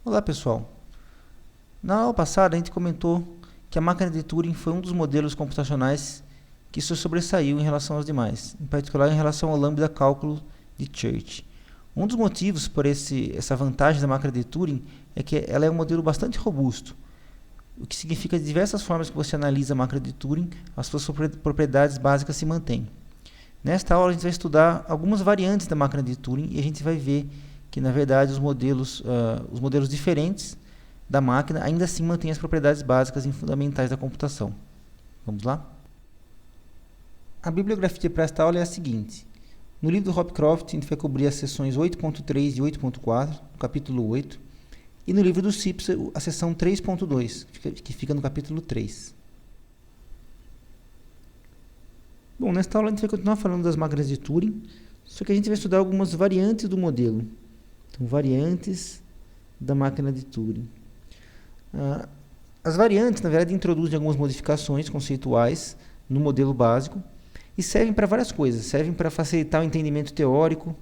Olá pessoal, na aula passada a gente comentou que a máquina de Turing foi um dos modelos computacionais que se sobressaiu em relação aos demais, em particular em relação ao lambda cálculo de Church. Um dos motivos por essa vantagem da máquina de Turing é que ela é um modelo bastante robusto, o que significa que de diversas formas que você analisa a máquina de Turing, as suas propriedades básicas se mantêm. Nesta aula a gente vai estudar algumas variantes da máquina de Turing e a gente vai ver que na verdade os modelos diferentes da máquina ainda assim mantêm as propriedades básicas e fundamentais da computação. Vamos lá? A bibliografia para esta aula é a seguinte. No livro do Hopcroft, a gente vai cobrir as seções 8.3 e 8.4, no capítulo 8. E no livro do CIPS, a seção 3.2, que fica no capítulo 3. Bom, nesta aula a gente vai continuar falando das máquinas de Turing, só que a gente vai estudar algumas variantes do modelo. Então, variantes da máquina de Turing. As variantes, na verdade, introduzem algumas modificações conceituais no modelo básico e servem para várias coisas. Servem para facilitar o entendimento teórico,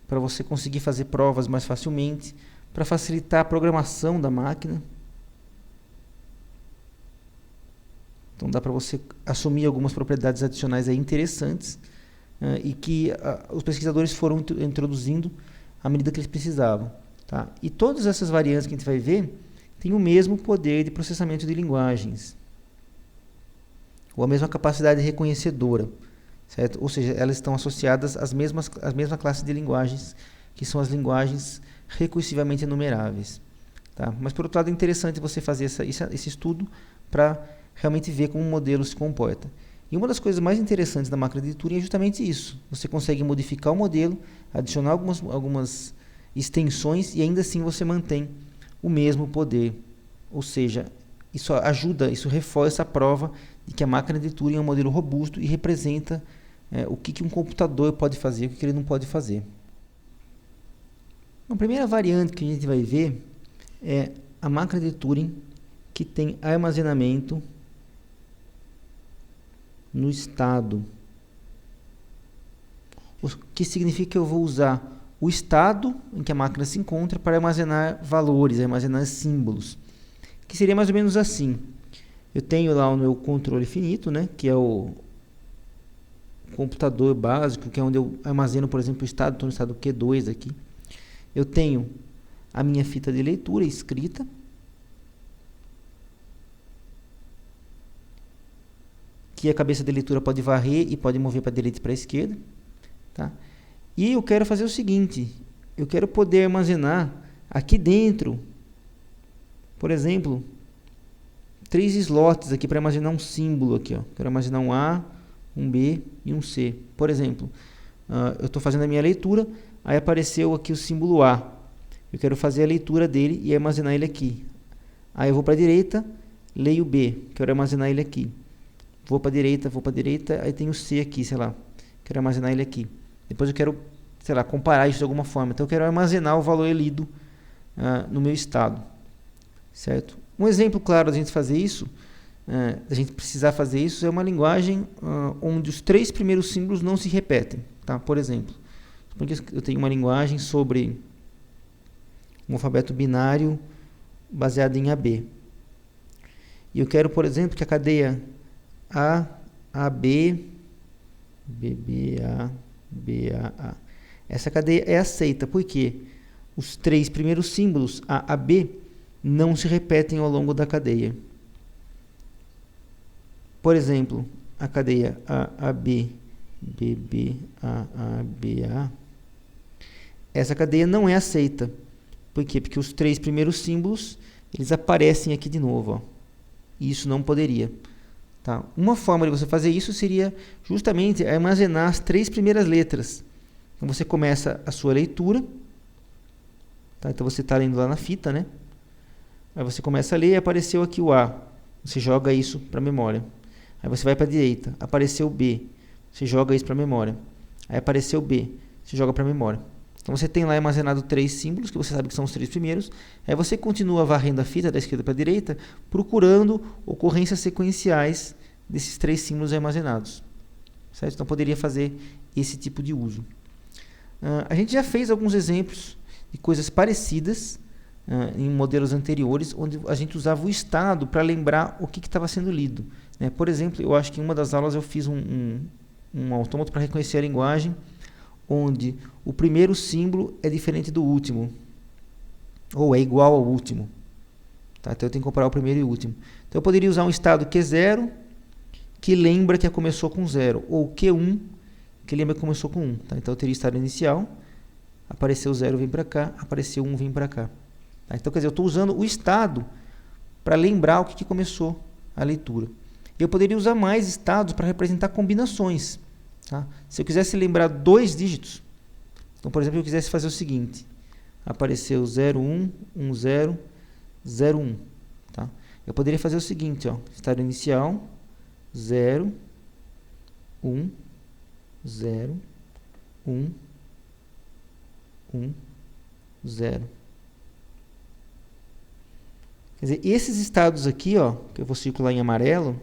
para você conseguir fazer provas mais facilmente, para facilitar a programação da máquina. Então dá para você assumir algumas propriedades adicionais aí interessantes e que os pesquisadores foram introduzindo à medida que eles precisavam. Tá? E todas essas variantes que a gente vai ver têm o mesmo poder de processamento de linguagens, ou a mesma capacidade reconhecedora, certo? Ou seja, elas estão associadas às mesma classe de linguagens, que são as linguagens recursivamente enumeráveis. Tá? Mas, por outro lado, é interessante você fazer esse estudo para realmente ver como o modelo se comporta. E uma das coisas mais interessantes da máquina de Turing é justamente isso. Você consegue modificar o modelo, adicionar algumas extensões e ainda assim você mantém o mesmo poder. Ou seja, isso reforça a prova de que a máquina de Turing é um modelo robusto e representa o que um computador pode fazer e o que ele não pode fazer. A primeira variante que a gente vai ver é a máquina de Turing que tem armazenamento no estado. O que significa que eu vou usar o estado em que a máquina se encontra para armazenar valores, armazenar símbolos. Que seria mais ou menos assim. Eu tenho lá o meu controle finito, né, que é o computador básico, que é onde eu armazeno, por exemplo, o estado. Estou no estado Q2 aqui. Eu tenho a minha fita de leitura escrita. Que a cabeça de leitura pode varrer e pode mover para a direita e para a esquerda. Tá? E eu quero fazer o seguinte, eu quero poder armazenar aqui dentro, por exemplo, 3 slots aqui para armazenar um símbolo aqui. Ó. Quero armazenar um A, um B e um C. Por exemplo, eu estou fazendo a minha leitura, aí apareceu aqui o símbolo A. Eu quero fazer a leitura dele e armazenar ele aqui. Aí eu vou para a direita, leio B, quero armazenar ele aqui. Vou para a direita, aí tem o C aqui, sei lá. Quero armazenar ele aqui. Depois eu quero, sei lá, comparar isso de alguma forma. Então eu quero armazenar o valor lido no meu estado. Certo? Um exemplo claro da gente fazer isso, da gente precisar fazer isso, é uma linguagem onde os 3 primeiros símbolos não se repetem. Tá? Por exemplo, porque eu tenho uma linguagem sobre um alfabeto binário baseado em AB. E eu quero, por exemplo, que a cadeia A, AB, BB, A, BA. Essa cadeia é aceita, porque os 3 primeiros símbolos, A, B, não se repetem ao longo da cadeia. Por exemplo, a cadeia A, AB, BB, A, BA, essa cadeia não é aceita. Por quê? Porque os 3 primeiros símbolos, eles aparecem aqui de novo. Ó. E isso não poderia. Tá? Uma forma de você fazer isso seria justamente armazenar as 3 primeiras letras. Então você começa a sua leitura. Tá? Então você está lendo lá na fita, né? Aí você começa a ler e apareceu aqui o A. Você joga isso para a memória. Aí você vai para a direita. Apareceu o B. Você joga isso para a memória. Aí apareceu o B. Você joga para a memória. Então você tem lá armazenado 3 símbolos, que você sabe que são os 3 primeiros. Aí você continua varrendo a fita da esquerda para a direita, procurando ocorrências sequenciais desses 3 símbolos armazenados. Certo? Então poderia fazer esse tipo de uso. A gente já fez alguns exemplos de coisas parecidas em modelos anteriores, onde a gente usava o estado para lembrar o que estava sendo lido, né? Por exemplo, eu acho que em uma das aulas eu fiz um autômato para reconhecer a linguagem, onde o primeiro símbolo é diferente do último, ou é igual ao último. Tá? Então eu tenho que comparar o primeiro e o último. Então eu poderia usar um estado Q0, que lembra que começou com 0, ou Q1, que lembra que começou com 1. Tá? Então eu teria estado inicial, apareceu 0, vem para cá, apareceu 1, vem para cá. Tá? Então, quer dizer, eu estou usando o estado para lembrar o que começou a leitura. Eu poderia usar mais estados para representar combinações. Tá? Se eu quisesse lembrar 2 dígitos, então, por exemplo, eu quisesse fazer o seguinte, apareceu 0, 1, 1, 0, 0, 1. Tá? Eu poderia fazer o seguinte, ó, estado inicial, 0, 1, 0, 1, 1, 0. Quer dizer, esses estados aqui, ó, que eu vou circular em amarelo,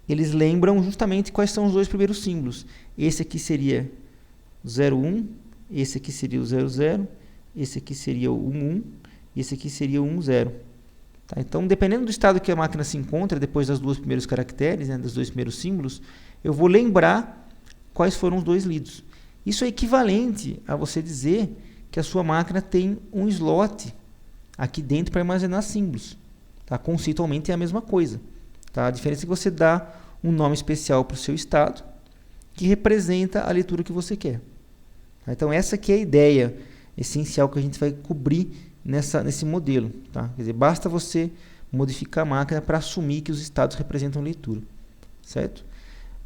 eles lembram justamente quais são os 2 primeiros símbolos. Esse aqui seria 0, 1, esse aqui seria o 0, 0, esse aqui seria o 1, 1, e esse aqui seria o 1, 0. Tá? Então, dependendo do estado que a máquina se encontra, depois das 2 primeiros caracteres, né, dos 2 primeiros símbolos, eu vou lembrar quais foram os 2 lidos. Isso é equivalente a você dizer que a sua máquina tem um slot aqui dentro para armazenar símbolos. Tá? Conceitualmente é a mesma coisa. Tá? A diferença é que você dá um nome especial para o seu estado que representa a leitura que você quer. Tá? Então essa aqui é a ideia essencial que a gente vai cobrir nesse modelo. Tá? Quer dizer, basta você modificar a máquina para assumir que os estados representam leitura. Certo?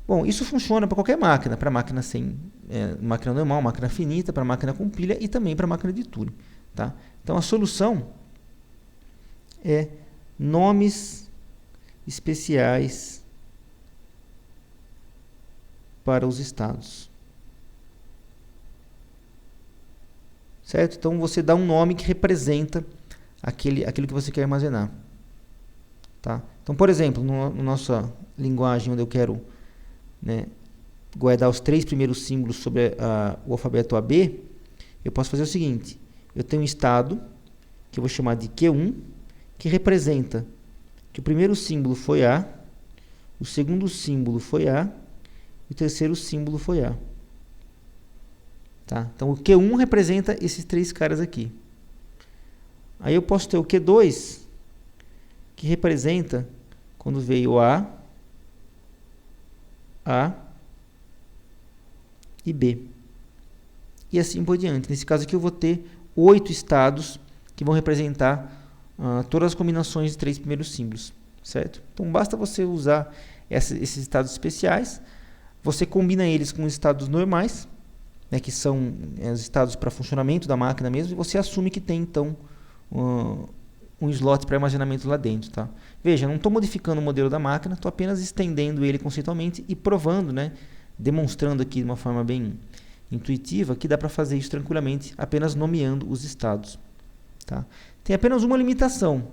Bom, isso funciona para qualquer máquina, para máquina máquina normal, máquina finita, para máquina com pilha e também para máquina de Turing. Tá? Então a solução é nomes especiais para os estados. Certo? Então você dá um nome que representa aquilo que você quer armazenar. Tá? Então, por exemplo, na nossa linguagem onde eu quero, né, guardar os 3 primeiros símbolos sobre o alfabeto AB, eu posso fazer o seguinte, eu tenho um estado que eu vou chamar de Q1, que representa que o primeiro símbolo foi A, o segundo símbolo foi A e o terceiro símbolo foi A. Tá? Então o Q1 representa esses 3 caras aqui. Aí eu posso ter o Q2, que representa quando veio A e B. E assim por diante. Nesse caso aqui eu vou ter 8 estados que vão representar todas as combinações de 3 primeiros símbolos. Certo? Então basta você usar esses estados especiais, você combina eles com os estados normais, né, que são os estados para funcionamento da máquina mesmo, e você assume que tem então um slot para armazenamento lá dentro. Tá? Veja, não estou modificando o modelo da máquina, estou apenas estendendo ele conceitualmente e provando, né, demonstrando aqui de uma forma bem intuitiva que dá para fazer isso tranquilamente, apenas nomeando os estados. Tá? Tem apenas uma limitação,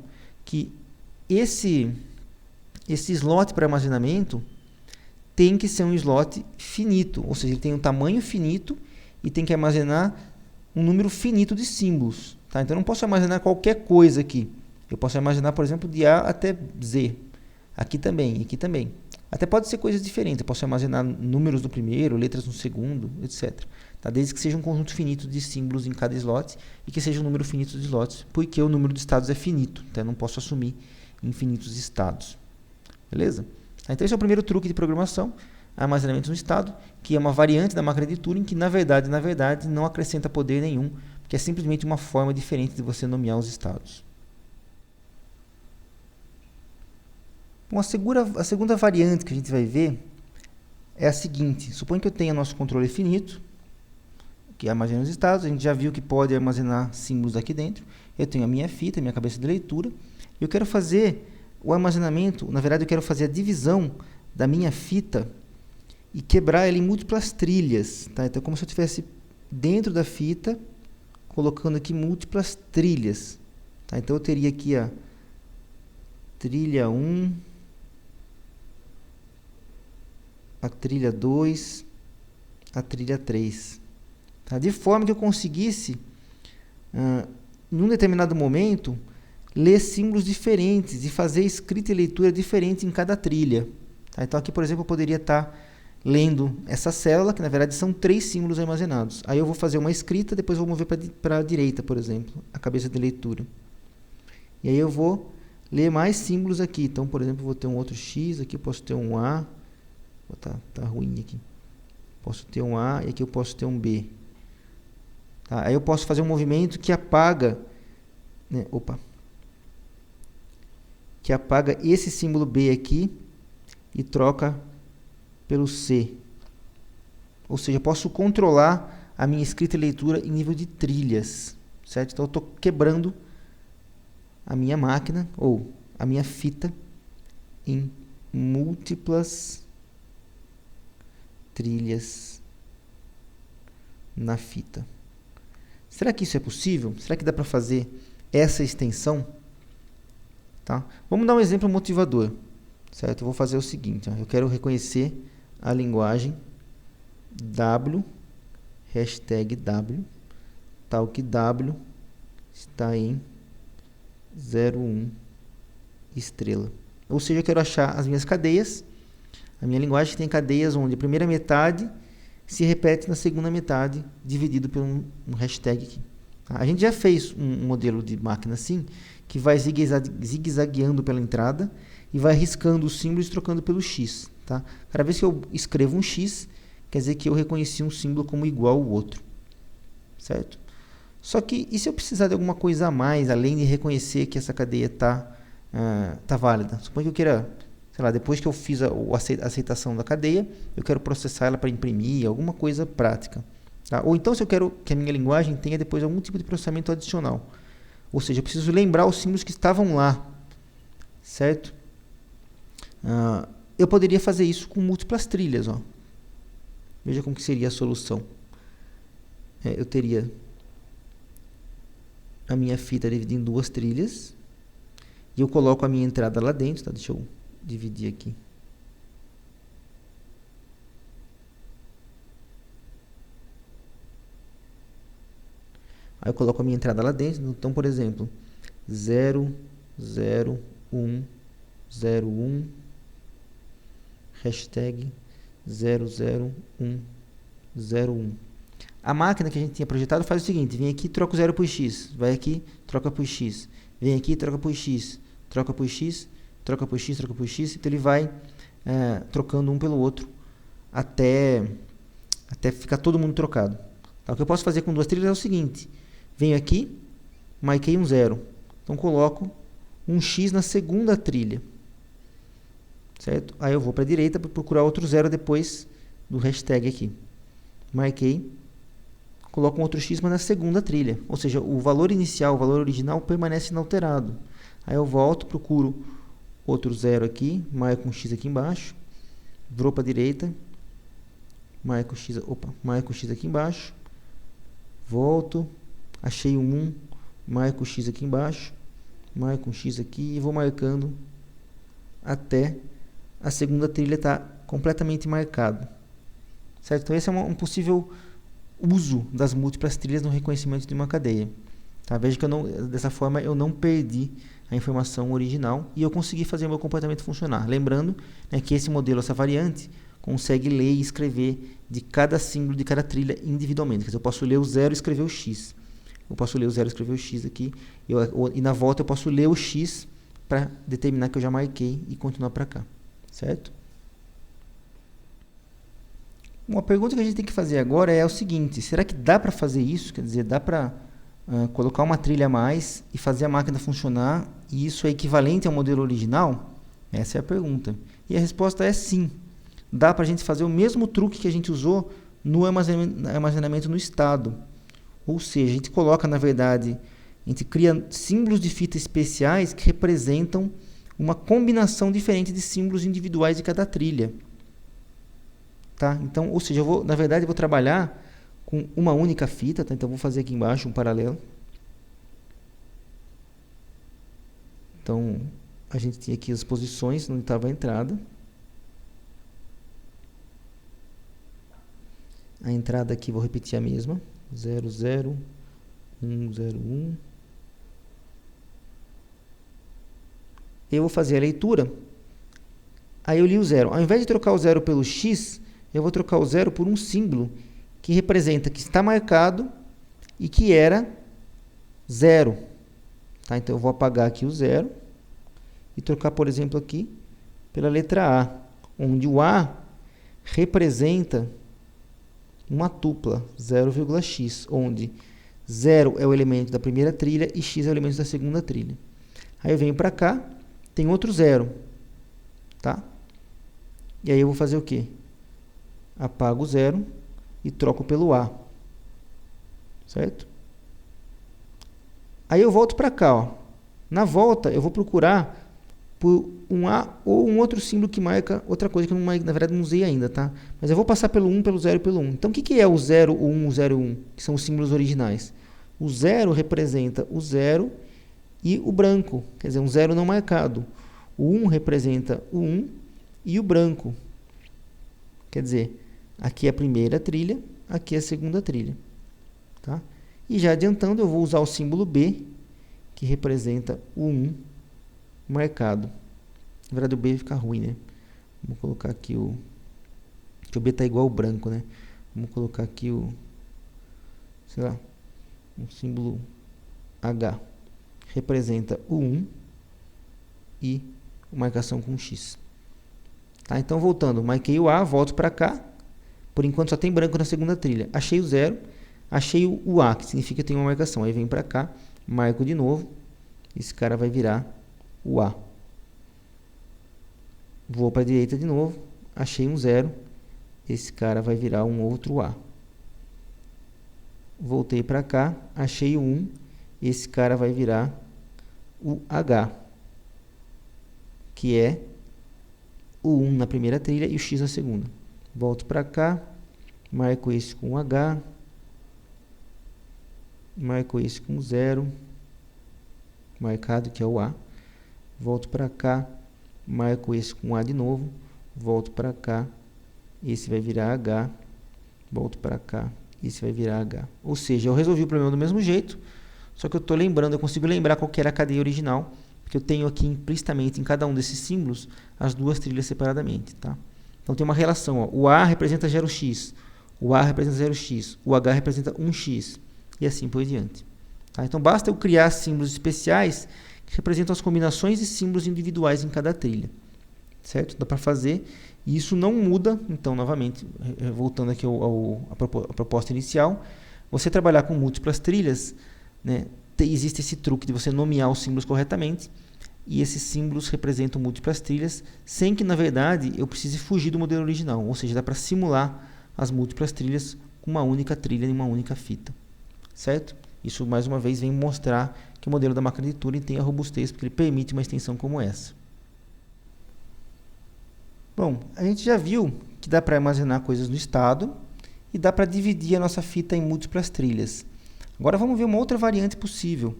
que esse slot para armazenamento tem que ser um slot finito, ou seja, ele tem um tamanho finito e tem que armazenar um número finito de símbolos. Tá? Então eu não posso armazenar qualquer coisa aqui. Eu posso armazenar, por exemplo, de A até Z. Aqui também, aqui também. Até pode ser coisas diferentes. Eu posso armazenar números no primeiro, letras no segundo, etc. Tá? Desde que seja um conjunto finito de símbolos em cada slot e que seja um número finito de slots, porque o número de estados é finito. Então eu não posso assumir infinitos estados. Beleza? Então esse é o primeiro truque de programação, armazenamento no estado, que é uma variante da máquina de Turing que na verdade não acrescenta poder nenhum, porque é simplesmente uma forma diferente de você nomear os estados. Bom, a segunda variante que a gente vai ver é a seguinte. Suponha que eu tenha nosso controle finito, que armazena os estados. A gente já viu que pode armazenar símbolos aqui dentro. Eu tenho a minha fita, a minha cabeça de leitura. Eu quero fazer o armazenamento, na verdade eu quero fazer a divisão da minha fita e quebrar ela em múltiplas trilhas. Tá? Então é como se eu estivesse dentro da fita, colocando aqui múltiplas trilhas. Tá? Então eu teria aqui a trilha 1, a trilha 2, a trilha 3. Tá? De forma que eu conseguisse, em um determinado momento, ler símbolos diferentes e fazer escrita e leitura diferente em cada trilha. Tá? Então aqui, por exemplo, eu poderia estar lendo essa célula, que na verdade são 3 símbolos armazenados. Aí eu vou fazer uma escrita, depois vou mover para a direita, por exemplo, a cabeça de leitura. E aí eu vou ler mais símbolos aqui. Então, por exemplo, vou ter um outro X, aqui eu posso ter um A. Tá ruim aqui. Posso ter um A e aqui eu posso ter um B. Tá? Aí eu posso fazer um movimento que apaga, né? Que apaga esse símbolo B aqui e troca pelo C. Ou seja, eu posso controlar a minha escrita e leitura em nível de trilhas, certo? Então eu estou quebrando a minha máquina ou a minha fita em múltiplas trilhas na fita. Será que isso é possível? Será que dá para fazer essa extensão? Tá? Vamos dar um exemplo motivador, certo? Eu vou fazer o seguinte, ó, eu quero reconhecer a linguagem W, hashtag W, tal que W está em 01 estrela. Ou seja, eu quero achar as minhas cadeias. A minha linguagem tem cadeias onde a primeira metade se repete na segunda metade, dividido por um hashtag aqui. A gente já fez um modelo de máquina assim, que vai zigue-zagueando pela entrada e vai riscando os símbolos e trocando pelo X. Tá? Cada vez que eu escrevo um X, quer dizer que eu reconheci um símbolo como igual ao outro. Certo? Só que, e se eu precisar de alguma coisa a mais, além de reconhecer que essa cadeia está válida? Suponha que eu queira, sei lá, depois que eu fiz a aceitação da cadeia, eu quero processar ela para imprimir, alguma coisa prática. Tá? Ou então, se eu quero que a minha linguagem tenha depois algum tipo de processamento adicional. Ou seja, eu preciso lembrar os símbolos que estavam lá. Certo? Eu poderia fazer isso com múltiplas trilhas. Ó. Veja como que seria a solução. Eu teria a minha fita dividida em 2 trilhas. E eu coloco a minha entrada lá dentro. Tá? Deixa eu dividir aqui. Aí eu coloco a minha entrada lá dentro. Então, por exemplo, 0, 0, 1, 0, 1, hashtag 0, 0, 1, 0, 1. A máquina que a gente tinha projetado faz o seguinte, vem aqui, troca o 0 por x, vai aqui, troca por x, vem aqui, troca por x, troca por x, troca por x, troca por x, então ele vai trocando um pelo outro até ficar todo mundo trocado. Tá? O que eu posso fazer com 2 trilhas é o seguinte, venho aqui, marquei um 0, então coloco um x na segunda trilha, certo? Aí eu vou para a direita para procurar outro 0 depois do hashtag aqui, marquei, coloco um outro x, mas na segunda trilha. Ou seja, o valor inicial, o valor original, permanece inalterado. Aí eu volto, procuro outro 0 aqui, marco um x aqui embaixo, vou para a direita, marco o x aqui embaixo, volto, achei um 1, marco o x aqui embaixo, marco um x aqui e vou marcando até a segunda trilha estar completamente marcada. Certo? Então esse é um possível uso das múltiplas trilhas no reconhecimento de uma cadeia. Tá? Veja que dessa forma eu não perdi a informação original e eu consegui fazer o meu comportamento funcionar. Lembrando, né, que esse modelo, essa variante, consegue ler e escrever de cada símbolo de cada trilha individualmente. Quer dizer, eu posso ler o 0 e escrever o x. Eu posso ler o 0 e escrever o x aqui. E na volta eu posso ler o x para determinar que eu já marquei e continuar para cá. Certo? Uma pergunta que a gente tem que fazer agora é o seguinte, será que dá para fazer isso? Quer dizer, dá para colocar uma trilha a mais e fazer a máquina funcionar e isso é equivalente ao modelo original? Essa é a pergunta. E a resposta é sim. Dá para a gente fazer o mesmo truque que a gente usou no armazenamento no estado. Ou seja, a gente coloca, na verdade, a gente cria símbolos de fita especiais que representam uma combinação diferente de símbolos individuais de cada trilha. Tá? Então, ou seja, na verdade, eu vou trabalhar com uma única fita. Tá? Então, vou fazer aqui embaixo um paralelo. Então, a gente tinha aqui as posições onde estava a entrada. A entrada aqui vou repetir a mesma. 00101. Eu vou fazer a leitura. Aí eu li o 0. Ao invés de trocar o 0 pelo X, eu vou trocar o 0 por um símbolo que representa que está marcado e que era 0. Tá? Então eu vou apagar aqui o 0 e trocar, por exemplo, aqui pela letra A, onde o A representa uma tupla, 0,x, onde 0 é o elemento da primeira trilha e x é o elemento da segunda trilha. Aí eu venho para cá, tem outro 0, tá? E aí eu vou fazer o quê? Apago o 0 e troco pelo A, certo? Aí eu volto para cá, ó. Na volta eu vou procurar por um A ou um outro símbolo que marca outra coisa que eu, na verdade, não usei ainda, tá? Mas eu vou passar pelo 1, pelo 0 e pelo 1. Então, o que é o 0, o 1, o 0 e o 1? Que são os símbolos originais. O 0 representa o 0 e o branco, quer dizer, um 0 não marcado. O 1 representa o 1 e o branco. Quer dizer, aqui é a primeira trilha, aqui é a segunda trilha. Tá? E já adiantando, eu vou usar o símbolo B, que representa o 1 marcado. Na verdade, o B fica ruim, né? Vamos colocar aqui o... que o B está igual ao branco, né? Vamos colocar aqui o... sei lá, um símbolo H. Representa o 1 e marcação com X. Tá? Então, voltando, marquei o A, volto para cá. Por enquanto, só tem branco na segunda trilha. Achei o 0, achei o A, que significa que tem uma marcação. Aí, venho para cá, marco de novo. Esse cara vai virar o A. Vou para a direita de novo, achei um 0. Esse cara vai virar um outro A. Voltei para cá, achei o 1. Esse cara vai virar o H, que é o 1 na primeira trilha e o X na segunda. Volto para cá, marco esse com H, marco esse com 0, marcado, que é o A. Volto para cá, marco esse com A de novo, volto para cá, esse vai virar H, volto para cá, esse vai virar H. Ou seja, eu resolvi o problema do mesmo jeito, só que eu estou lembrando, eu consigo lembrar qual que era a cadeia original, porque eu tenho aqui implicitamente em cada um desses símbolos as duas trilhas separadamente. Tá? Então tem uma relação, ó. O A representa 0x, o A representa 0x, o H representa 1x, e assim por diante. Tá? Então basta eu criar símbolos especiais que representam as combinações de símbolos individuais em cada trilha. Certo? Dá para fazer, e isso não muda, então, novamente, voltando aqui à proposta inicial, você trabalhar com múltiplas trilhas, né, existe esse truque de você nomear os símbolos corretamente, e esses símbolos representam múltiplas trilhas, sem que, na verdade, eu precise fugir do modelo original, ou seja, dá para simular as múltiplas trilhas com uma única trilha em uma única fita. Certo? Isso, mais uma vez, vem mostrar que o modelo da máquina de Turing tem a robustez, porque ele permite uma extensão como essa. Bom, a gente já viu que dá para armazenar coisas no estado e dá para dividir a nossa fita em múltiplas trilhas. Agora vamos ver uma outra variante possível,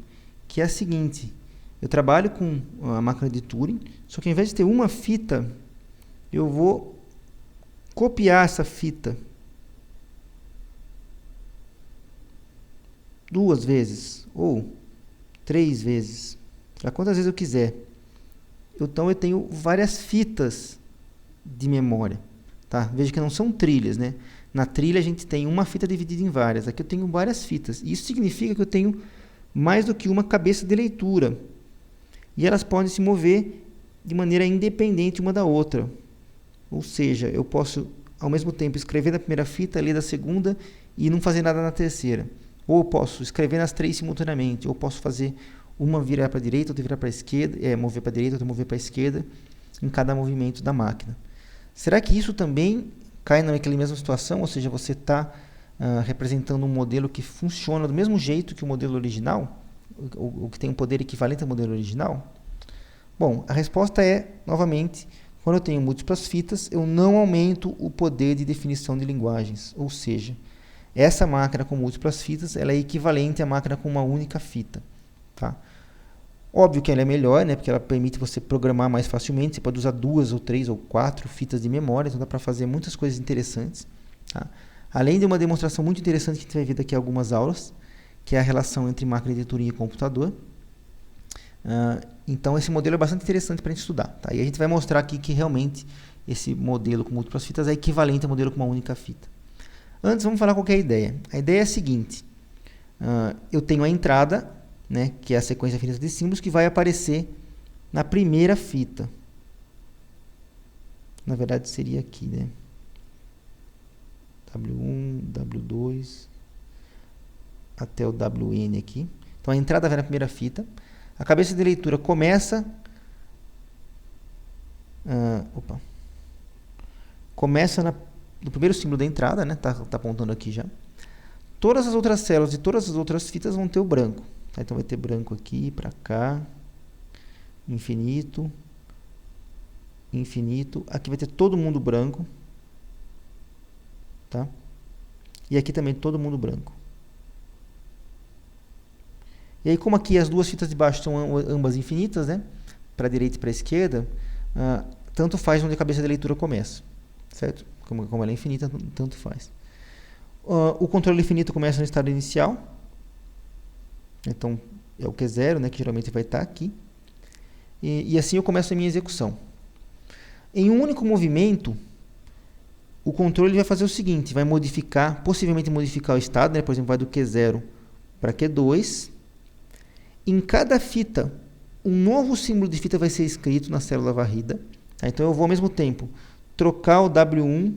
que é a seguinte. Eu trabalho com a máquina de Turing, só que ao invés de ter uma fita, eu vou copiar essa fita 2 vezes ou 3 vezes, para quantas vezes eu quiser. Então eu tenho várias fitas de memória. Tá? Veja que não são trilhas, né? Na trilha a gente tem uma fita dividida em várias. Aqui eu tenho várias fitas. Isso significa que eu tenho mais do que uma cabeça de leitura. E elas podem se mover de maneira independente uma da outra. Ou seja, eu posso, ao mesmo tempo, escrever na primeira fita, ler da segunda e não fazer nada na terceira. Ou eu posso escrever nas 3 simultaneamente. Ou posso fazer uma virar para a direita, outra virar para a esquerda, mover para a direita, outra mover para a esquerda, em cada movimento da máquina. Será que isso também cai naquela mesma situação? Ou seja, você está representando um modelo que funciona do mesmo jeito que o modelo original? Ou que tem um poder equivalente ao modelo original? Bom, a resposta é, novamente, quando eu tenho múltiplas fitas, eu não aumento o poder de definição de linguagens. Ou seja, essa máquina com múltiplas fitas ela é equivalente à máquina com uma única fita. Tá? Óbvio que ela é melhor, né, porque ela permite você programar mais facilmente. Você pode usar 2 ou 3 ou 4 fitas de memória, então dá para fazer muitas coisas interessantes. Tá? Além de uma demonstração muito interessante que a gente vai ver daqui a algumas aulas, que é a relação entre máquina de Turing e computador. Então, esse modelo é bastante interessante para a gente estudar. Tá? E a gente vai mostrar aqui que realmente esse modelo com múltiplas fitas é equivalente ao modelo com uma única fita. Antes, vamos falar qual que é a ideia. A ideia é a seguinte. Eu tenho a entrada, né, que é a sequência finita de símbolos, que vai aparecer na primeira fita. Na verdade, seria aqui, né? W1, W2, até o WN aqui. Então, a entrada vai na primeira fita. A cabeça de leitura começa... começa no primeiro símbolo da entrada, né? Tá apontando aqui já. Todas as outras células de todas as outras fitas vão ter o branco. Tá? Então, vai ter branco aqui, para cá, infinito, infinito. Aqui vai ter todo mundo branco. Tá? E aqui também todo mundo branco. E aí, como aqui as duas fitas de baixo são ambas infinitas, né? Para a direita e para a esquerda, tanto faz onde a cabeça de leitura começa. Certo? Como ela é infinita, tanto faz. O controle infinito começa no estado inicial. Então, é o Q0, né? Que geralmente vai estar aqui. E assim eu começo a minha execução. Em um único movimento, o controle vai fazer o seguinte, vai modificar, possivelmente modificar o estado, né? Por exemplo, vai do Q0 para Q2. Em cada fita, um novo símbolo de fita vai ser escrito na célula varrida. Tá? Então, eu vou ao mesmo tempo trocar o W1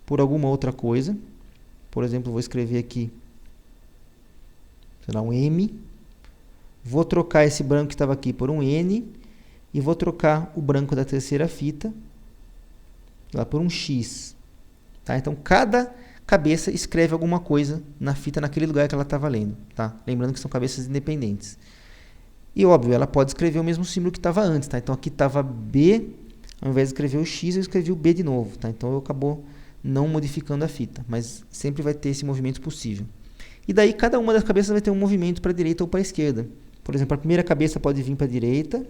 por alguma outra coisa. Por exemplo, vou escrever aqui, sei lá, um M. Vou trocar esse branco que estava aqui por um N. E vou trocar o branco da terceira fita lá por um X. Tá? Então, cada cabeça escreve alguma coisa na fita, naquele lugar que ela estava lendo. Tá? Lembrando que são cabeças independentes. E, óbvio, ela pode escrever o mesmo símbolo que estava antes. Tá? Então, aqui estava B, ao invés de escrever o X, eu escrevi o B de novo. Tá? Então, eu acabou não modificando a fita. Mas sempre vai ter esse movimento possível. E daí, cada uma das cabeças vai ter um movimento para a direita ou para a esquerda. Por exemplo, a primeira cabeça pode vir para a direita,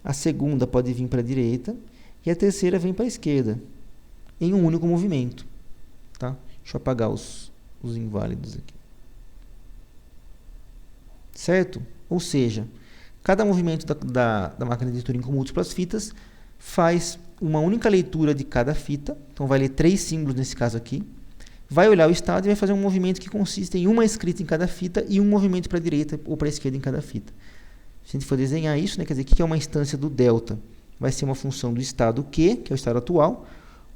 a segunda pode vir para a direita, e a terceira vem para a esquerda, em um único movimento. Tá? Deixa eu apagar os inválidos aqui. Certo? Ou seja, cada movimento da máquina de Turing com múltiplas fitas faz uma única leitura de cada fita. Então, vai ler 3 símbolos nesse caso aqui. Vai olhar o estado e vai fazer um movimento que consiste em uma escrita em cada fita e um movimento para a direita ou para a esquerda em cada fita. Se a gente for desenhar isso, né, quer dizer, o que é uma instância do delta? Vai ser uma função do estado Q, que é o estado atual,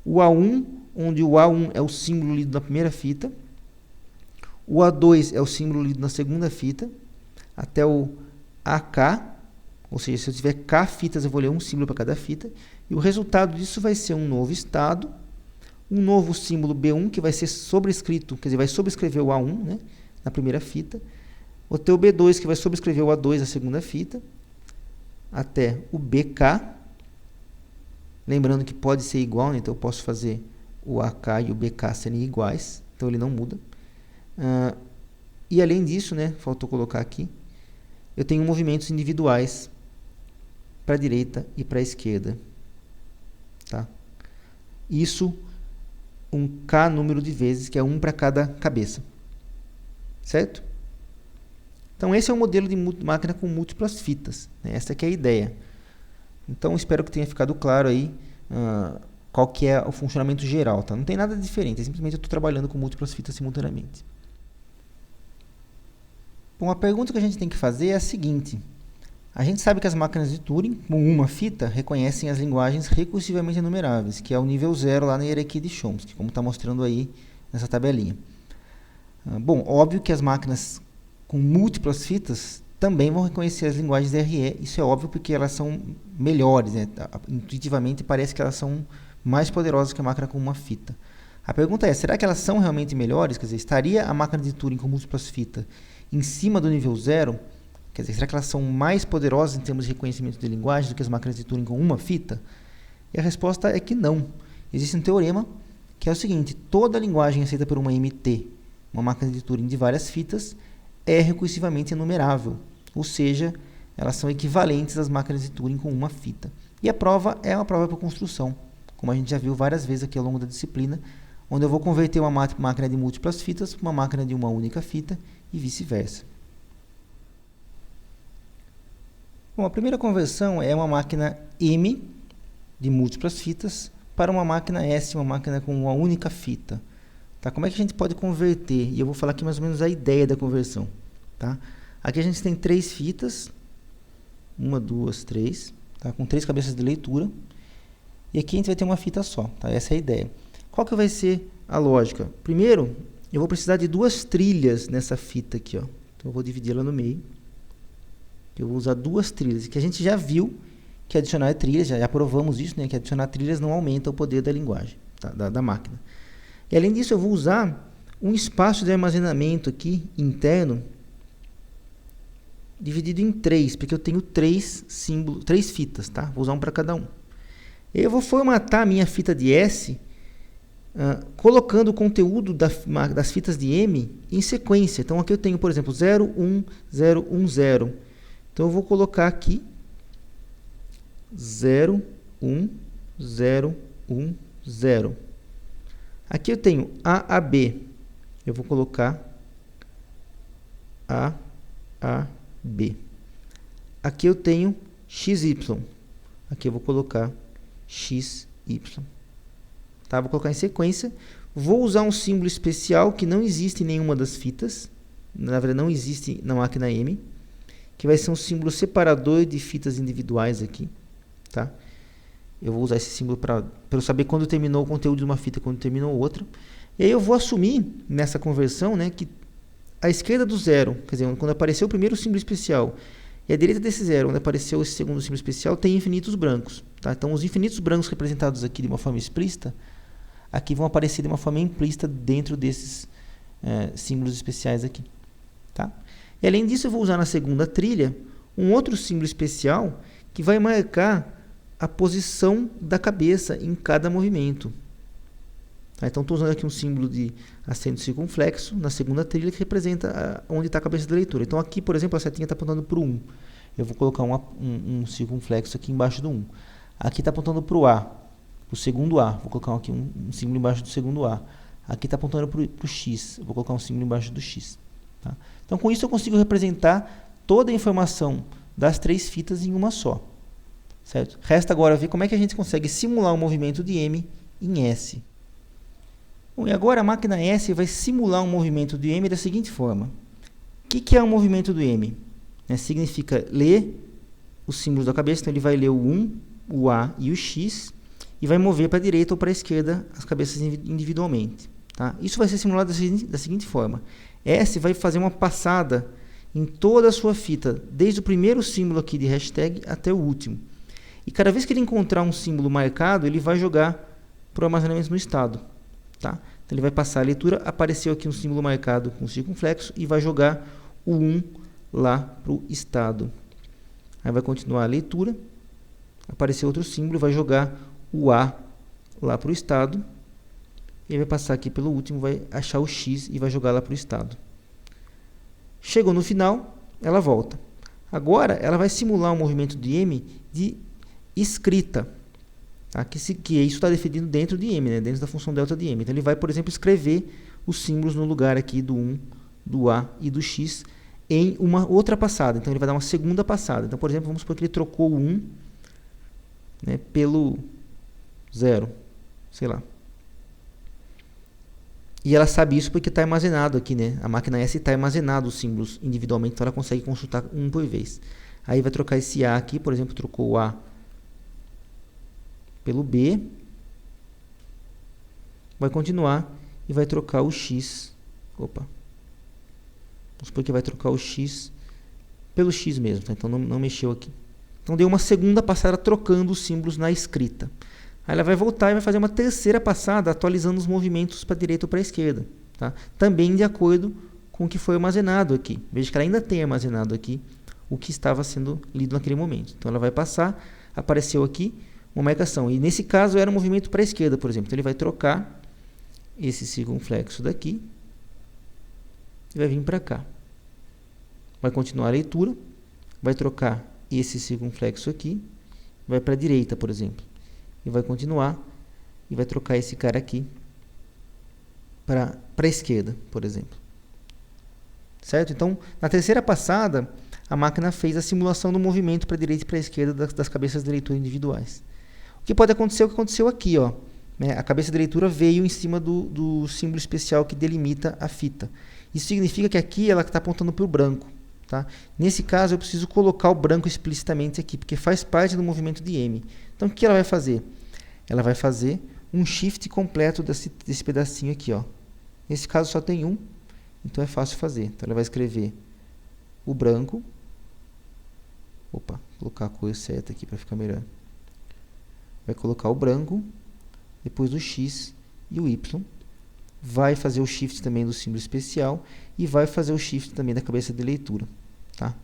o A1, onde o A1 é o símbolo lido na primeira fita, o A2 é o símbolo lido na segunda fita, até o AK, ou seja, se eu tiver K fitas, eu vou ler um símbolo para cada fita, e o resultado disso vai ser um novo estado, um novo símbolo B1, que vai ser sobrescrito, quer dizer, vai sobrescrever o A1, né, na primeira fita, vou ter o B2, que vai sobrescrever o A2 na segunda fita, até o BK, lembrando que pode ser igual, né? Então eu posso fazer o AK e o BK serem iguais, então ele não muda. E além disso, né, faltou colocar aqui, eu tenho movimentos individuais para a direita e para a esquerda. Tá? Isso, um K número de vezes, que é 1 para cada cabeça. Certo? Então, esse é o modelo de máquina com múltiplas fitas. Né? Essa aqui é a ideia. Então, espero que tenha ficado claro aí qual que é o funcionamento geral. Tá? Não tem nada diferente, simplesmente eu estou trabalhando com múltiplas fitas simultaneamente. Bom, a pergunta que a gente tem que fazer é a seguinte. A gente sabe que as máquinas de Turing, com uma fita, reconhecem as linguagens recursivamente enumeráveis, que é o nível 0 lá na hierarquia de Chomsky, como está mostrando aí nessa tabelinha. Bom, óbvio que as máquinas com múltiplas fitas também vão reconhecer as linguagens DRE. Isso é óbvio porque elas são melhores, né? Intuitivamente parece que elas são mais poderosas que a máquina com uma fita. A pergunta é, será que elas são realmente melhores? Quer dizer, estaria a máquina de Turing com múltiplas fitas em cima do nível 0? Quer dizer, será que elas são mais poderosas em termos de reconhecimento de linguagem do que as máquinas de Turing com uma fita? E a resposta é que não. Existe um teorema que é o seguinte, toda linguagem aceita por uma MT, uma máquina de Turing de várias fitas, é recursivamente enumerável, ou seja, elas são equivalentes às máquinas de Turing com uma fita. E a prova é uma prova por construção, como a gente já viu várias vezes aqui ao longo da disciplina, onde eu vou converter uma máquina de múltiplas fitas para uma máquina de uma única fita e vice-versa. Bom, a primeira conversão é uma máquina M de múltiplas fitas para uma máquina S, uma máquina com uma única fita. Tá? Como é que a gente pode converter? E eu vou falar aqui mais ou menos a ideia da conversão. Tá? Aqui a gente tem 3 fitas, 1, 2, 3, tá? Com 3 cabeças de leitura. E aqui a gente vai ter uma fita só. Tá? Essa é a ideia. Qual que vai ser a lógica? Primeiro, eu vou precisar de 2 trilhas nessa fita aqui. Ó. Então eu vou dividi-la no meio. Eu vou usar 2 trilhas, que a gente já viu que adicionar trilhas, já provamos isso, né? Que adicionar trilhas não aumenta o poder da linguagem, tá? da máquina. E além disso, eu vou usar um espaço de armazenamento aqui, interno, dividido em 3, porque eu tenho 3 fitas, tá? Vou usar um para cada um. Eu vou formatar a minha fita de S, colocando o conteúdo das fitas de M em sequência. Então, aqui eu tenho, por exemplo, 0, 1, 0, 1, 0. Então, eu vou colocar aqui 0, 1, 0, 1, 0. Aqui eu tenho A, A, B. Eu vou colocar A, A, B. Aqui eu tenho X, Y. Aqui eu vou colocar X, Y. Tá? Vou colocar em sequência. Vou usar um símbolo especial que não existe em nenhuma das fitas. Na verdade, não existe na máquina M. Que vai ser um símbolo separador de fitas individuais aqui. Tá? Eu vou usar esse símbolo para eu saber quando terminou o conteúdo de uma fita e quando terminou outra. E aí eu vou assumir nessa conversão, né, que à esquerda do 0, quer dizer, quando apareceu o primeiro símbolo especial, e à direita desse 0, onde apareceu esse segundo símbolo especial, tem infinitos brancos. Tá? Então, os infinitos brancos representados aqui de uma forma explícita, aqui vão aparecer de uma forma implícita dentro desses símbolos especiais aqui. Tá? E além disso, eu vou usar na segunda trilha um outro símbolo especial que vai marcar a posição da cabeça em cada movimento. Tá? Então, estou usando aqui um símbolo de acento circunflexo na segunda trilha que representa onde está a cabeça da leitura. Então, aqui, por exemplo, a setinha está apontando para o 1. Eu vou colocar um circunflexo aqui embaixo do 1. Aqui está apontando para o A, para o segundo A. Vou colocar aqui um símbolo embaixo do segundo A. Aqui está apontando para o X. Eu vou colocar um símbolo embaixo do X. Tá? Então, com isso, eu consigo representar toda a informação das 3 fitas em uma só. Certo? Resta agora ver como é que a gente consegue simular o movimento de M em S. Bom, e agora a máquina S vai simular um movimento de M da seguinte forma. O que é um movimento do M? Significa ler os símbolos da cabeça. Então, ele vai ler o 1, o A e o X e vai mover para a direita ou para a esquerda as cabeças individualmente. Tá? Isso vai ser simulado da seguinte forma. S vai fazer uma passada em toda a sua fita, desde o primeiro símbolo aqui de hashtag até o último. E cada vez que ele encontrar um símbolo marcado, ele vai jogar para o armazenamento no estado. Tá? Então, ele vai passar a leitura, apareceu aqui um símbolo marcado com circunflexo e vai jogar o 1 lá para o estado. Aí vai continuar a leitura, apareceu outro símbolo, vai jogar o A lá para o estado. E vai passar aqui pelo último, vai achar o X e vai jogar lá para o estado. Chegou no final, ela volta. Agora, ela vai simular um movimento de M de escrita. Tá? Que isso está definido dentro de M, né? Dentro da função delta de M. Então, ele vai, por exemplo, escrever os símbolos no lugar aqui do 1, do A e do X em uma outra passada. Então, ele vai dar uma segunda passada. Então, por exemplo, vamos supor que ele trocou o 1, né, pelo 0. Sei lá. E ela sabe isso porque está armazenado aqui, né? A máquina S está armazenado os símbolos individualmente, então ela consegue consultar um por vez. Aí vai trocar esse A aqui, por exemplo, trocou o A pelo B. Vai continuar e vai trocar o X. Opa. Vamos supor que vai trocar o X pelo X mesmo, tá? Então não mexeu aqui. Então deu uma segunda passada trocando os símbolos na escrita. Aí ela vai voltar e vai fazer uma terceira passada, atualizando os movimentos para a direita ou para a esquerda. Tá? Também de acordo com o que foi armazenado aqui. Veja que ela ainda tem armazenado aqui o que estava sendo lido naquele momento. Então, ela vai passar, apareceu aqui uma marcação. E, nesse caso, era um movimento para a esquerda, por exemplo. Então, ele vai trocar esse circunflexo daqui e vai vir para cá. Vai continuar a leitura, vai trocar esse circunflexo aqui, vai para a direita, por exemplo. E vai continuar, e vai trocar esse cara aqui para a esquerda, por exemplo. Certo? Então, na terceira passada, a máquina fez a simulação do movimento para a direita e para a esquerda das cabeças de leitura individuais. O que pode acontecer é o que aconteceu aqui, ó, né? A cabeça de leitura veio em cima do símbolo especial que delimita a fita. Isso significa que aqui ela está apontando para o branco. Tá? Nesse caso, eu preciso colocar o branco explicitamente aqui, porque faz parte do movimento de M. Então, o que ela vai fazer? Ela vai fazer um shift completo desse pedacinho aqui. Ó. Nesse caso, só tem um, então é fácil fazer. Então, ela vai escrever o branco. Opa, vou colocar a cor certa aqui para ficar melhor. Vai colocar o branco, depois o X e o Y. Vai fazer o shift também do símbolo especial e vai fazer o shift também da cabeça de leitura. Tá?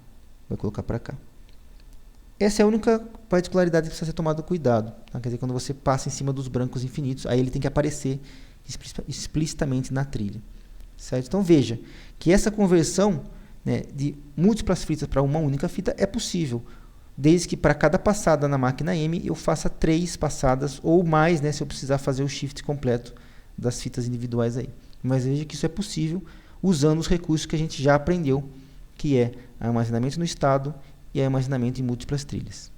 Vai colocar para cá. Essa é a única particularidade que precisa ser tomado cuidado. Tá? Quer dizer, quando você passa em cima dos brancos infinitos, aí ele tem que aparecer explicitamente na trilha. Certo? Então veja que essa conversão, né, de múltiplas fitas para uma única fita é possível, desde que para cada passada na máquina M eu faça 3 passadas ou mais, né, se eu precisar fazer o shift completo das fitas individuais aí. Mas veja que isso é possível usando os recursos que a gente já aprendeu, que é armazenamento no estado e armazenamento em múltiplas trilhas.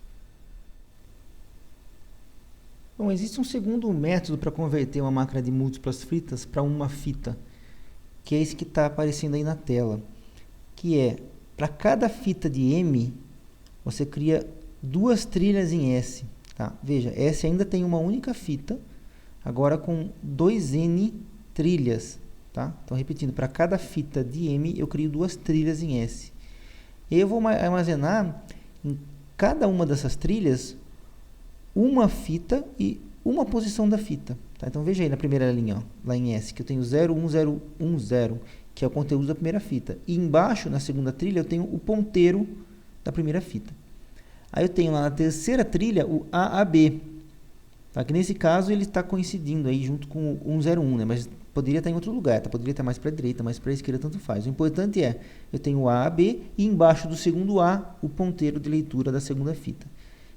Bom, existe um segundo método para converter uma máquina de múltiplas fitas para uma fita, que é esse que está aparecendo aí na tela, que é, para cada fita de M, você cria 2 trilhas em S. Tá? Veja, S ainda tem uma única fita, agora com 2N trilhas. Tá? Então, repetindo, para cada fita de M, eu crio 2 trilhas em S. Eu vou armazenar em cada uma dessas trilhas uma fita e uma posição da fita. Tá? Então, veja aí na primeira linha, ó, lá em S, que eu tenho 01010, que é o conteúdo da primeira fita. E embaixo, na segunda trilha, eu tenho o ponteiro da primeira fita. Aí eu tenho lá na terceira trilha o AAB. Tá? Que nesse caso ele está coincidindo aí junto com o 101, né? Mas poderia estar em outro lugar, tá? Poderia estar mais para a direita, mais para a esquerda, tanto faz. O importante é, eu tenho o AAB e embaixo do segundo A, o ponteiro de leitura da segunda fita.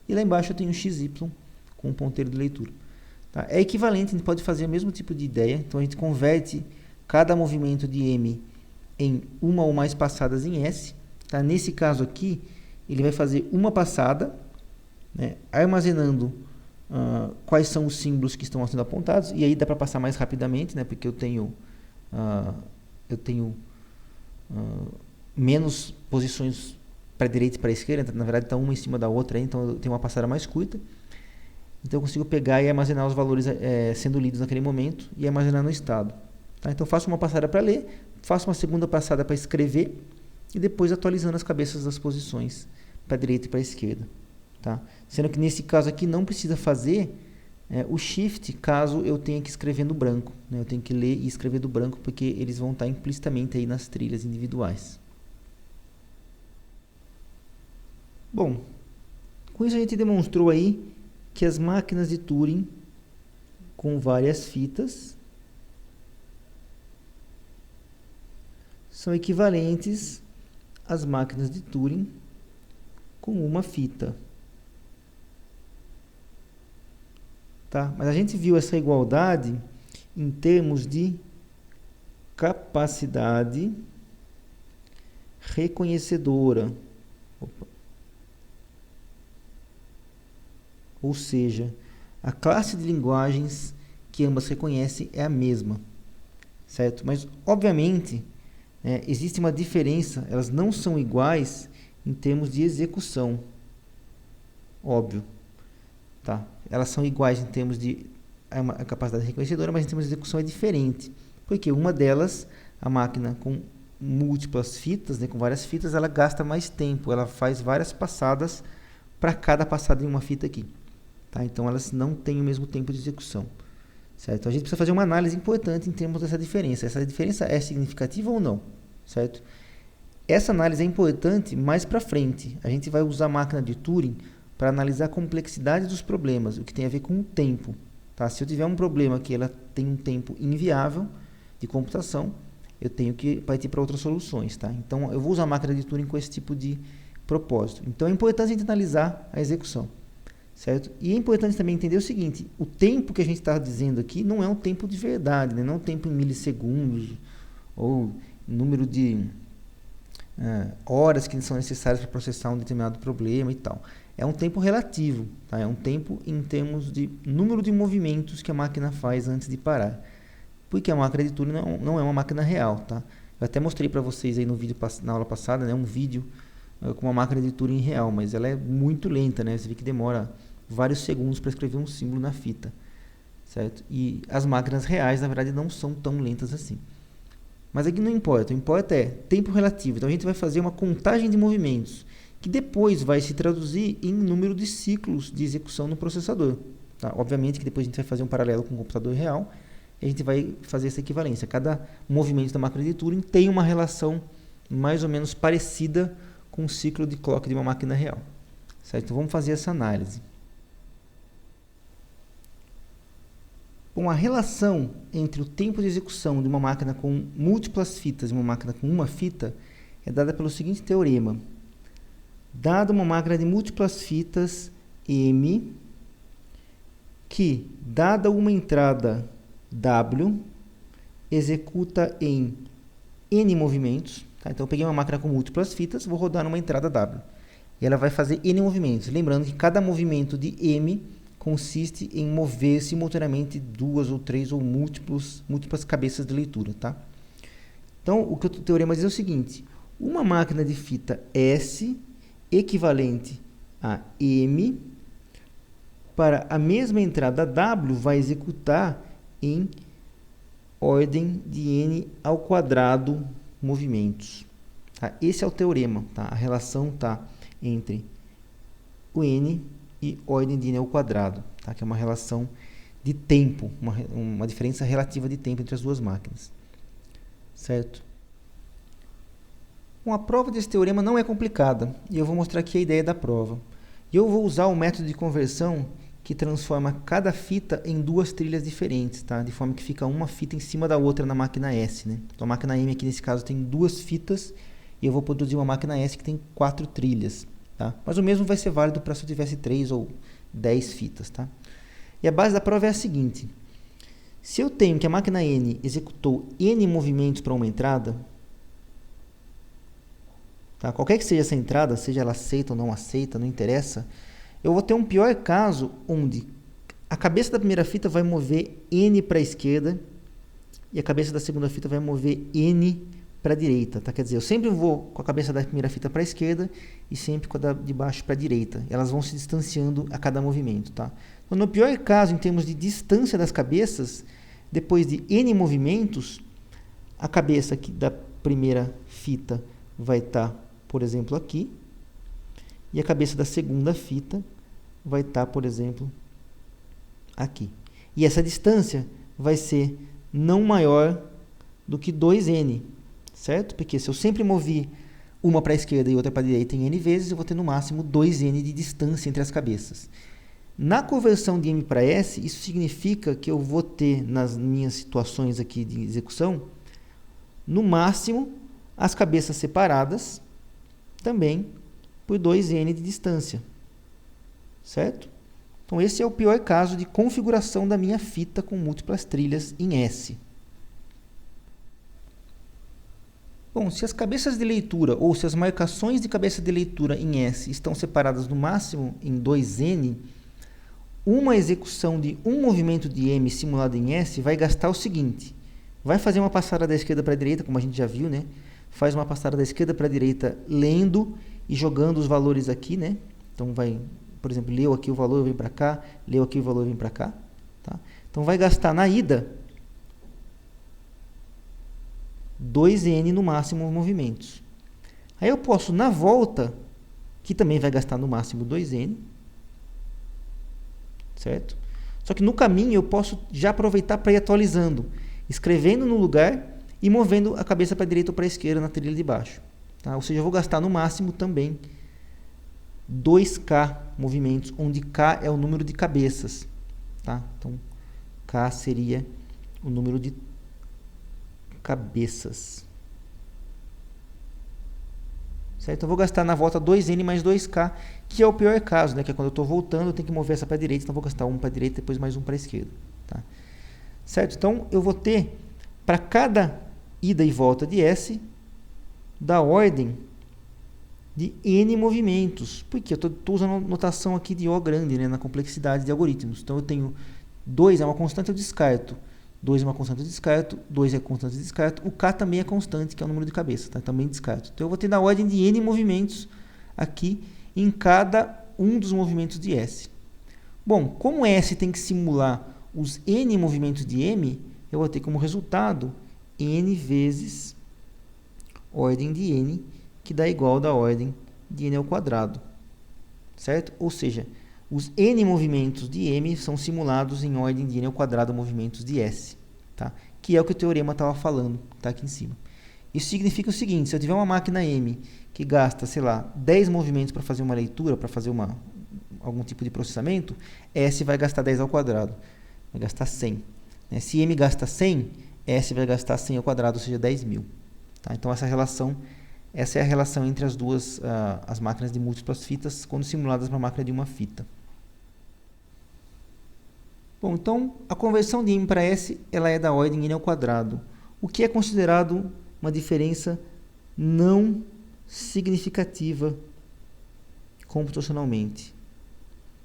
E lá embaixo eu tenho o XY com o ponteiro de leitura. Tá? É equivalente, a gente pode fazer o mesmo tipo de ideia. Então a gente converte cada movimento de M em uma ou mais passadas em S. Tá? Nesse caso aqui, ele vai fazer uma passada, né, armazenando quais são os símbolos que estão sendo apontados, e aí dá para passar mais rapidamente, né, porque eu tenho menos posições para a direita e para a esquerda, na verdade está uma em cima da outra, então eu tenho uma passada mais curta. Então eu consigo pegar e armazenar os valores sendo lidos naquele momento e armazenar no estado. Tá? Então faço uma passada para ler, faço uma segunda passada para escrever e depois atualizando as cabeças das posições para a direita e para a esquerda. Tá? Sendo que nesse caso aqui não precisa fazer o shift caso eu tenha que escrever no branco. Né? Eu tenho que ler e escrever do branco porque eles vão estar implicitamente aí nas trilhas individuais. Bom, com isso a gente demonstrou aí que as máquinas de Turing com várias fitas são equivalentes às máquinas de Turing com uma fita. Tá? Mas a gente viu essa igualdade em termos de capacidade reconhecedora. Ou seja, a classe de linguagens que ambas reconhecem é a mesma. Certo? Mas, obviamente, existe uma diferença, elas não são iguais em termos de execução. Óbvio. Tá? Elas são iguais em termos de a capacidade reconhecedora, mas em termos de execução é diferente. Porque uma delas, a máquina com múltiplas fitas, né, com várias fitas, ela gasta mais tempo, ela faz várias passadas para cada passada em uma fita aqui. Tá? Então elas não têm o mesmo tempo de execução. Certo? Então a gente precisa fazer uma análise importante em termos dessa diferença. Essa diferença é significativa ou não? Certo? Essa análise é importante mais para frente. A gente vai usar a máquina de Turing para analisar a complexidade dos problemas, o que tem a ver com o tempo. Tá? Se eu tiver um problema que ela tem um tempo inviável de computação, eu tenho que partir para outras soluções. Tá? Então eu vou usar a máquina de Turing com esse tipo de propósito. Então é importante a gente analisar a execução. certo? E é importante também entender o seguinte, o tempo que a gente está dizendo aqui não é um tempo de verdade, né? Não é um tempo em milissegundos, ou número de horas que são necessárias para processar um determinado problema e tal. É um tempo relativo, tá? É um tempo em termos de número de movimentos que a máquina faz antes de parar. Porque a máquina de Turing não é uma máquina real, tá? Eu até mostrei para vocês aí no vídeo, na aula passada, né, um vídeo com uma máquina de Turing real, mas ela é muito lenta, né? Você vê que demora vários segundos para escrever um símbolo na fita, certo? E as máquinas reais, na verdade, não são tão lentas assim. Mas aqui não importa, o que importa é tempo relativo. Então a gente vai fazer uma contagem de movimentos, que depois vai se traduzir em número de ciclos de execução no processador. Tá? Obviamente que depois a gente vai fazer um paralelo com o computador real, e a gente vai fazer essa equivalência. Cada movimento da máquina de Turing tem uma relação mais ou menos parecida com o ciclo de clock de uma máquina real. Certo? Então vamos fazer essa análise. Bom, a relação entre o tempo de execução de uma máquina com múltiplas fitas e uma máquina com uma fita é dada pelo seguinte teorema. Dada uma máquina de múltiplas fitas M, que, dada uma entrada W, executa em N movimentos. Tá? Então, eu peguei uma máquina com múltiplas fitas, vou rodar numa entrada W. E ela vai fazer N movimentos. Lembrando que cada movimento de M consiste em mover simultaneamente duas ou três ou múltiplas cabeças de leitura. Tá? Então, o que o teorema diz é o seguinte. Uma máquina de fita S equivalente a M, para a mesma entrada W, vai executar em ordem de N ao quadrado movimentos. Tá? Esse é o teorema. Tá? A relação está entre o N e ordem de N ao quadrado, tá? Que é uma relação de tempo, uma diferença relativa de tempo entre as duas máquinas. Certo? Bom, a prova desse teorema não é complicada, e eu vou mostrar aqui a ideia da prova. E eu vou usar o método de conversão que transforma cada fita em duas trilhas diferentes, tá? De forma que fica uma fita em cima da outra na máquina S, né? Então a máquina M aqui nesse caso tem duas fitas, e eu vou produzir uma máquina S que tem 4 trilhas. Tá? Mas o mesmo vai ser válido para se eu tivesse 3 ou 10 fitas. Tá? E a base da prova é a seguinte. Se eu tenho que a máquina N executou N movimentos para uma entrada, tá? Qualquer que seja essa entrada, seja ela aceita ou não aceita, não interessa, eu vou ter um pior caso onde a cabeça da primeira fita vai mover N para a esquerda e a cabeça da segunda fita vai mover N para a direita, tá? Quer dizer, eu sempre vou com a cabeça da primeira fita para a esquerda e sempre com a da de baixo para a direita. Elas vão se distanciando a cada movimento, tá? Então, no pior caso, em termos de distância das cabeças, depois de N movimentos, a cabeça aqui da primeira fita vai estar, por exemplo, aqui, e a cabeça da segunda fita vai estar, por exemplo, aqui. E essa distância vai ser não maior do que 2N. Certo? Porque se eu sempre mover uma para a esquerda e outra para a direita em N vezes, eu vou ter no máximo 2N de distância entre as cabeças. Na conversão de M para S, isso significa que eu vou ter, nas minhas situações aqui de execução, no máximo, as cabeças separadas, também por 2N de distância. Certo? Então, esse é o pior caso de configuração da minha fita com múltiplas trilhas em S. Bom, se as cabeças de leitura ou se as marcações de cabeça de leitura em S estão separadas no máximo em 2N, uma execução de um movimento de M simulado em S vai gastar o seguinte. Vai fazer uma passada da esquerda para a direita, como a gente já viu, né? Faz uma passada da esquerda para a direita lendo e jogando os valores aqui, né? Então vai, por exemplo, leu aqui o valor, vem para cá, leu aqui o valor, vem para cá. Tá? Então vai gastar na ida 2N no máximo movimentos. Aí eu posso, na volta, que também vai gastar no máximo 2N, certo? Só que no caminho eu posso já aproveitar para ir atualizando, escrevendo no lugar e movendo a cabeça para a direita ou para a esquerda na trilha de baixo. Tá? Ou seja, eu vou gastar no máximo também 2K movimentos, onde K é o número de cabeças. Tá? Então, K seria o número de cabeças. certo? Então, eu vou gastar na volta 2n mais 2k, que é o pior caso, né? Que é quando eu estou voltando, eu tenho que mover essa para a direita, então eu vou gastar um para a direita, depois mais um para a esquerda. Tá? Certo? Então, eu vou ter, para cada ida e volta de S, da ordem de n movimentos. Porque eu estou usando a notação aqui de O grande, né? Na complexidade de algoritmos. Então, eu tenho 2 é uma constante, eu descarto. 2 é uma constante, eu descarto. 2 é constante, eu descarto. O K também é constante, que é o número de cabeça. Tá? Também descarto. Então, eu vou ter na ordem de n movimentos aqui em cada um dos movimentos de S. Bom, como S tem que simular os n movimentos de M, eu vou ter como resultado n vezes ordem de n, que dá igual da ordem de n ao quadrado. Certo? Ou seja, os n movimentos de M são simulados em ordem de n ao quadrado movimentos de S. Tá? Que é o que o teorema estava falando, tá aqui em cima. Isso significa o seguinte: se eu tiver uma máquina M que gasta, sei lá, 10 movimentos para fazer uma leitura, para fazer algum tipo de processamento, S vai gastar 10 ao quadrado. Vai gastar 100. Se M gasta 100, S vai gastar 100 ao quadrado, ou seja, 10.000. Tá? Então, essa é a relação entre as duas, as máquinas de múltiplas fitas, quando simuladas para uma máquina de uma fita. Bom, então, a conversão de M para S ela é da ordem n ao quadrado, o que é considerado uma diferença não significativa computacionalmente.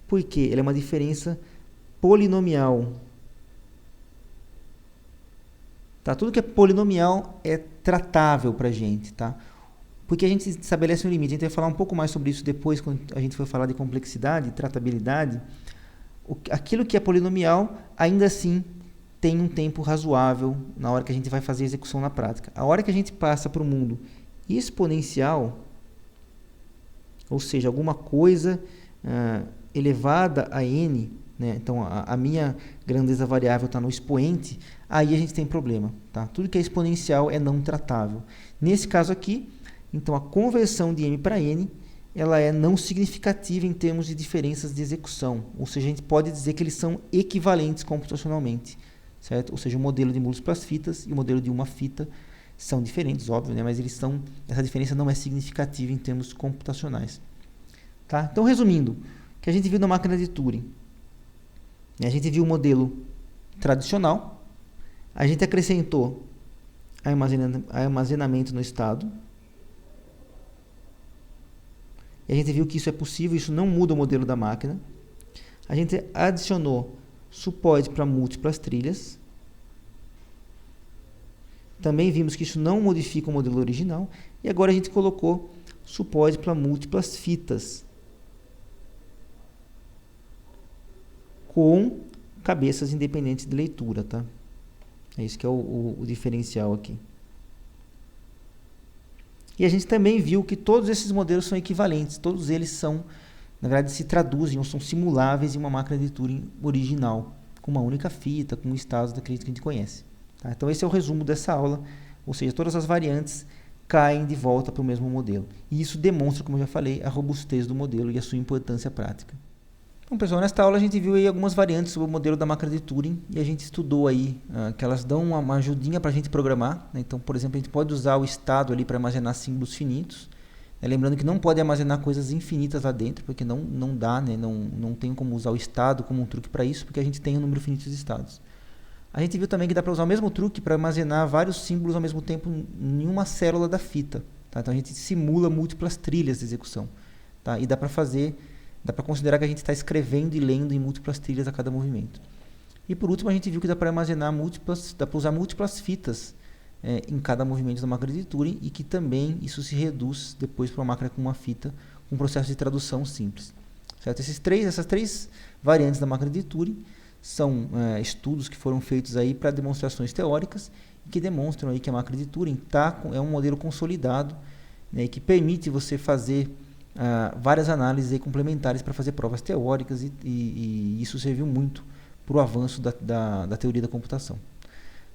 Por quê? Ela é uma diferença polinomial. Tá? Tudo que é polinomial é tratável para a gente. Tá? Porque a gente estabelece um limite. A gente vai falar um pouco mais sobre isso depois, quando a gente for falar de complexidade, tratabilidade. Aquilo que é polinomial, ainda assim, tem um tempo razoável na hora que a gente vai fazer a execução na prática. A hora que a gente passa para o mundo exponencial, ou seja, alguma coisa elevada a n, né? Então a minha grandeza variável está no expoente, aí a gente tem problema. Tá? Tudo que é exponencial é não tratável. Nesse caso aqui, então a conversão de m para n ela é não significativa em termos de diferenças de execução, ou seja, a gente pode dizer que eles são equivalentes computacionalmente, certo? Ou seja, o modelo de múltiplas fitas e o modelo de uma fita são diferentes, óbvio, né? Mas essa diferença não é significativa em termos computacionais. Tá? Então, resumindo, o que a gente viu na máquina de Turing, a gente viu o modelo tradicional, a gente acrescentou armazenamento no estado, e a gente viu que isso é possível, isso não muda o modelo da máquina. A gente adicionou suporte para múltiplas trilhas. Também vimos que isso não modifica o modelo original. E agora a gente colocou suporte para múltiplas fitas, com cabeças independentes de leitura. Tá? É isso que é o diferencial aqui. E a gente também viu que todos esses modelos são equivalentes, todos eles são, na verdade, se traduzem ou são simuláveis em uma máquina de Turing original, com uma única fita, com estados daqueles que a gente conhece. Tá? Então esse é o resumo dessa aula, ou seja, todas as variantes caem de volta para o mesmo modelo. E isso demonstra, como eu já falei, a robustez do modelo e a sua importância prática. Então, pessoal, nesta aula a gente viu aí algumas variantes sobre o modelo da máquina de Turing e a gente estudou aí que elas dão uma ajudinha para a gente programar. Né? Então, por exemplo, a gente pode usar o estado ali para armazenar símbolos finitos. Né? Lembrando que não pode armazenar coisas infinitas lá dentro, porque não dá, né? não tem como usar o estado como um truque para isso, porque a gente tem um número finito de estados. A gente viu também que dá para usar o mesmo truque para armazenar vários símbolos ao mesmo tempo em uma célula da fita. Tá? Então, a gente simula múltiplas trilhas de execução. Tá? E dá para considerar que a gente está escrevendo e lendo em múltiplas trilhas a cada movimento. E por último, a gente viu que dá para armazenar dá para usar múltiplas fitas em cada movimento da máquina de Turing e que também isso se reduz depois para uma máquina com uma fita, com um processo de tradução simples. Certo? Essas três variantes da máquina de Turing são estudos que foram feitos aí para demonstrações teóricas e que demonstram aí que a máquina de Turing é um modelo consolidado, né, e que permite você fazer várias análises aí complementares para fazer provas teóricas e isso serviu muito para o avanço da teoria da computação.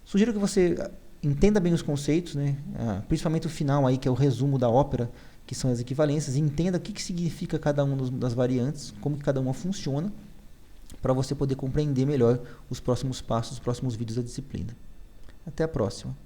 Sugiro que você entenda bem os conceitos, né? Principalmente o final aí, que é o resumo da ópera, que são as equivalências, e entenda o que significa cada uma das variantes, como que cada uma funciona, para você poder compreender melhor os próximos passos, os próximos vídeos da disciplina. Até a próxima.